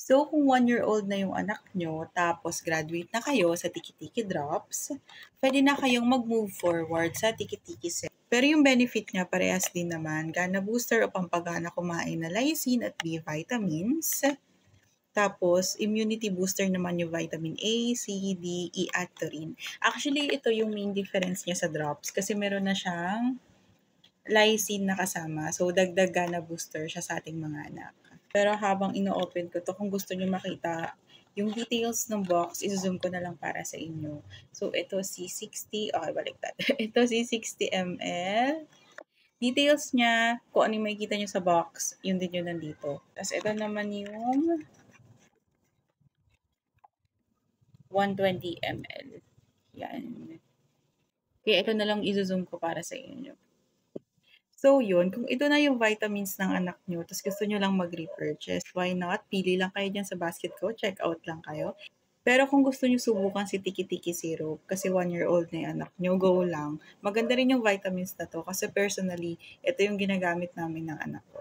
So, kung 1-year-old na yung anak nyo, tapos graduate na kayo sa Tiki-Tiki Drops, pwede na kayong mag-move forward sa Tiki-Tiki Set. Pero yung benefit niya, parehas din naman. Gana booster o pampagana kumain na lysine at B vitamins. Tapos, immunity booster naman yung vitamin A, C, D, E at taurine. Actually, ito yung main difference niya sa drops kasi meron na siyang lysine na kasama. So, dagdag na booster siya sa ating mga anak. Pero habang ino-open ko to, kung gusto niyo makita yung details ng box, i-zoom ko na lang para sa inyo. So, ito si 60, okay, baliktad. Ito si 60 ml. Details niya, kung ano yung makikita niyo sa box, yun din yun nandito. Tapos ito naman yung 120 ml. Yan. Kaya ito na lang i-zoom ko para sa inyo. So, yun. Kung ito na yung vitamins ng anak nyo, tapos gusto nyo lang mag-repurchase, why not? Pili lang kayo dyan sa basket ko. Check out lang kayo. Pero kung gusto nyo subukan si Tiki-Tiki Syrup, kasi 1-year-old na yung anak nyo, go lang. Maganda rin yung vitamins na to kasi personally, ito yung ginagamit namin ng anak ko.